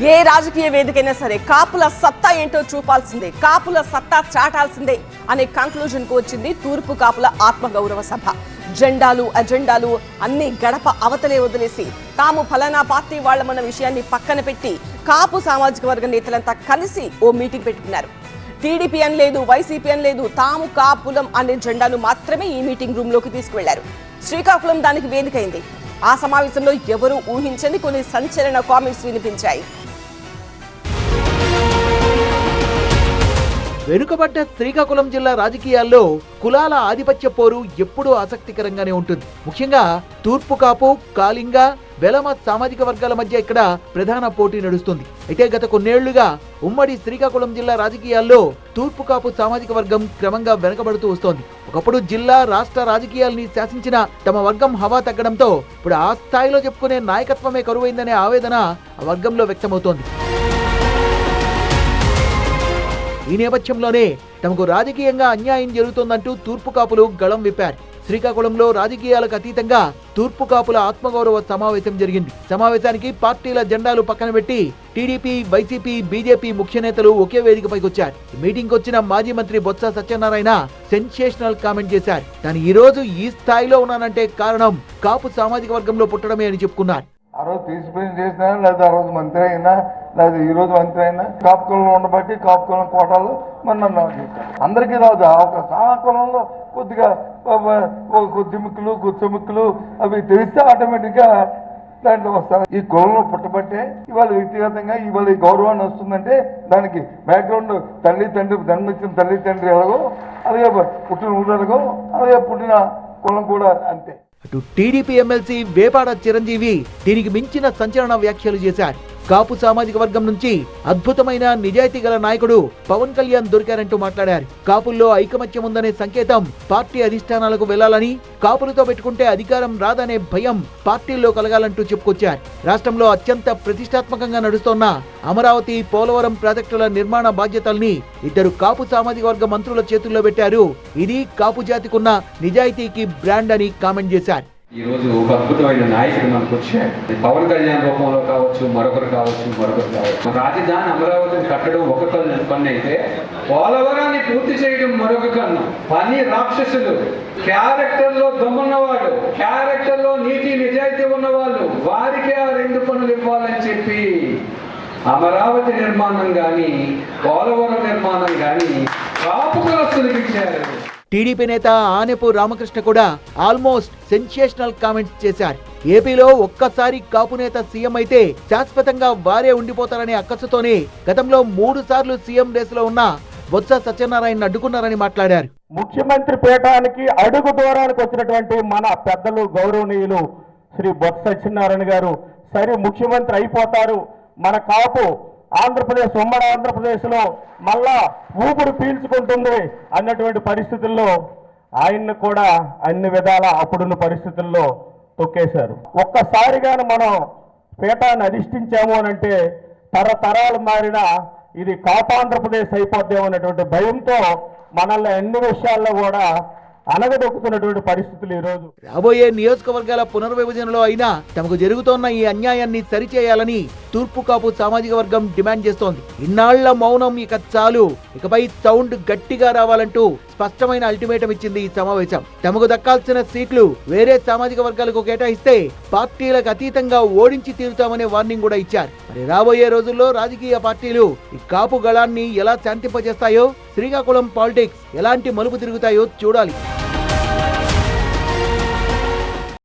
ఏ రాజకీయ వేదికైనా సరే కాపుల సత్తా ఏంటో చూపాల్సిందే, కాపుల సత్తా చాటాల్సిందే అనే కంక్లూజన్ కు వచ్చింది తూర్పు కాపుల ఆత్మగౌరవ సభ. జెండాలు అజెండాలు అన్ని గడప అవతలే వదిలేసి తాము ఫలానా పార్టీ వాళ్లమన్న విషయాన్ని పక్కన పెట్టి కాపు సామాజిక వర్గ నేతలంతా కలిసి ఓ మీటింగ్ పెట్టుకున్నారు. టీడీపీ అని లేదు, వైసీపీ అని లేదు, తాము కాపులం అనే జెండాను మాత్రమే ఈ మీటింగ్ రూమ్ లోకి తీసుకువెళ్లారు. శ్రీకాకుళం దానికి వేదికైంది. ఆ సమావేశంలో ఎవరూ ఊహించని కొన్ని సంచలన కామెంట్స్ వినిపించాయి. వెనుకబడ్డ శ్రీకాకుళం జిల్లా రాజకీయాల్లో కులాల ఆధిపత్య పోరు ఎప్పుడూ ఆసక్తికరంగానే ఉంటుంది. ముఖ్యంగా తూర్పు కాపు, కాలింగ, వెలమ సామాజిక వర్గాల మధ్య ఇక్కడ ప్రధాన పోటీ నడుస్తుంది. అయితే గత కొన్నేళ్లుగా ఉమ్మడి శ్రీకాకుళం జిల్లా రాజకీయాల్లో తూర్పు కాపు సామాజిక వర్గం క్రమంగా వెనకబడుతూ వస్తోంది. ఒకప్పుడు జిల్లా, రాష్ట్ర రాజకీయాల్ని శాసించిన తమ వర్గం హవా తగ్గడంతో ఇప్పుడు ఆ స్థాయిలో చెప్పుకునే నాయకత్వమే కరువైందనే ఆవేదన ఆ వర్గంలో వ్యక్తమవుతోంది. ఈ నేపథ్యంలోనే తమకు రాజకీయంగా అన్యాయం జరుగుతోందంటూ తూర్పు కాపులు గళం విప్పారు. శ్రీకాకుళంలో రాజకీయాలకు అతీతంగా తూర్పు కాపుల ఆత్మగౌరవ సమావేశం జరిగింది. సమావేశానికి పార్టీల జెండాలు పక్కన పెట్టి టీడీపీ, వైసీపీ, బీజేపీ ముఖ్య నేతలు ఒకే వేదికపైకి వచ్చారు. మీటింగ్ వచ్చిన మాజీ మంత్రి బొత్స సత్యనారాయణ సెన్సేషనల్ కామెంట్ చేశారు. తాను ఈ రోజు ఈ స్థాయిలో ఉన్నానంటే కారణం కాపు సామాజిక వర్గంలో పుట్టడమే అని చెప్పుకున్నారు. ఆ రోజు తీసుకుని చేసినా, లేదా ఆ రోజు మంత్రి అయినా, లేదా ఈ రోజు మంత్రి అయినా కాపు కులంలో ఉండబట్టి కాపు కులం కోటాలు మరి నన్ను అందరికీ రాదు. ఒక కులంలో కొద్దిగా కొద్దిముక్కులు గుచ్చముక్కులు అవి తెలిస్తే ఆటోమేటిక్గా దాంట్లో వస్తారు. ఈ కులంలో పుట్టబట్టే ఇవాళ వ్యక్తిగతంగా ఇవాళ ఈ గౌరవాన్ని వస్తుందంటే దానికి బ్యాక్గ్రౌండ్ తల్లి తండ్రి, జన్మించిన తల్లి తండ్రి ఎలాగో అలాగే పుట్టిన ఊరు ఎలాగో అలాగే పుట్టిన కులం కూడా అంతే. అటు టీడీపీ ఎమ్మెల్సీ వేపాడ చిరంజీవి దీనికి మించిన సంచలన వ్యాఖ్యలు చేశారు. కాపు సామాజిక వర్గం నుంచి అద్భుతమైన నిజాయితీ గల నాయకుడు పవన్ కళ్యాణ్ దొరికారంటూ మాట్లాడారు. కాపుల్లో ఐకమత్యం ఉందనే సంకేతం పార్టీ అధిష్టానాలకు వెళ్లాలని, కాపులతో పెట్టుకుంటే అధికారం రాదనే భయం పార్టీల్లో కలగాలంటూ చెప్పుకొచ్చారు. రాష్ట్రంలో అత్యంత ప్రతిష్టాత్మకంగా నడుస్తోన్న అమరావతి, పోలవరం ప్రాజెక్టుల నిర్మాణ బాధ్యతల్ని ఇద్దరు కాపు సామాజిక వర్గ మంత్రుల చేతుల్లో పెట్టారు. ఇది కాపు జాతికున్న నిజాయితీకి బ్రాండ్ అని కామెంట్ చేశారు. ఈ రోజు ఒక అద్భుతమైన నాయకుడు మనకు వచ్చారు. పవన్ కళ్యాణ్ రూపంలో కావచ్చు, మరొకరు కావచ్చు. రాజధాని అమరావతిని కట్టడం ఒక పని అయితే పోలవరాన్ని పూర్తి చేయడం మరొక కన్ను. పని రాక్షసులు, క్యారెక్టర్ లో దమ్మున్నవాడు, క్యారెక్టర్ లో నీతి నిజాయితీ ఉన్నవాళ్ళు, వారికి ఆ రెండు పనులు ఇవ్వాలని చెప్పి అమరావతి నిర్మాణం కానీ, పోలవరం నిర్మాణం కానీ కాపు కులస్తులకు ఇచ్చారు. టీడీపీ నేత ఆనెపు రామకృష్ణ కూడా ఆల్మోస్ట్ సెన్సేషనల్ కామెంట్స్ చేశారు. ఏపీలో ఒక్కసారి కాపు నేత సీఎం అయితే శాశ్వతంగా వారే ఉండిపోతారనే అక్కసుతోనే గతంలో 3 సార్లు సీఎం రేసులో ఉన్న బొత్స సత్యనారాయణ అడ్డుకున్నారని మాట్లాడారు. ముఖ్యమంత్రి పీఠానికి అడుగు దూరానికి వచ్చినటువంటి మన పెద్దలు గౌరవనీయులు శ్రీ బొత్స సత్యనారాయణ గారు సరే ముఖ్యమంత్రి అయిపోతారు, మన కాపు ఆంధ్రప్రదేశ్, ఉమ్మడి ఆంధ్రప్రదేశ్లో మళ్ళా ఊపిరి పీల్చుకుంటుంది అన్నటువంటి పరిస్థితుల్లో ఆయన్ని కూడా అన్ని విధాల అప్పుడున్న పరిస్థితుల్లో తొక్కేశారు. ఒక్కసారిగానే మనం పీఠాన్ని అధిష్ఠించాము అనంటే తరతరాలు మారిన ఇది కాపాంధ్రప్రదేశ్ అయిపోద్దేమో అనేటువంటి భయంతో మనల్ని అన్ని విషయాల్లో కూడా అనగదొక్కుతున్నటువంటి పరిస్థితులు ఈ రోజు. రాబోయే నియోజకవర్గాల పునర్విభజనలో అయినా తమకు జరుగుతోన్న ఈ అన్యాయాన్ని సరిచేయాలని తూర్పు కాపు సామాజిక వర్గం డిమాండ్ చేస్తోంది. ఇన్నాళ్ల మౌనం ఇక చాలు, ఇకపై సౌండ్ గట్టిగా రావాలంటూ స్పష్టమైన అల్టిమేటం ఇచ్చింది ఈ సమావేశం. తమకు దక్కాల్సిన సీట్లు వేరే సామాజిక వర్గాలకు కేటాయిస్తే పార్టీలకు అతీతంగా ఓడించి తీరుతామనే వార్నింగ్ కూడా ఇచ్చారు. మరి రాబోయే రోజుల్లో రాజకీయ పార్టీలు ఈ కాపు గళాన్ని ఎలా శాంతింపజేస్తాయో, శ్రీకాకుళం పాలిటిక్స్ ఎలాంటి మలుపు తిరుగుతాయో చూడాలి.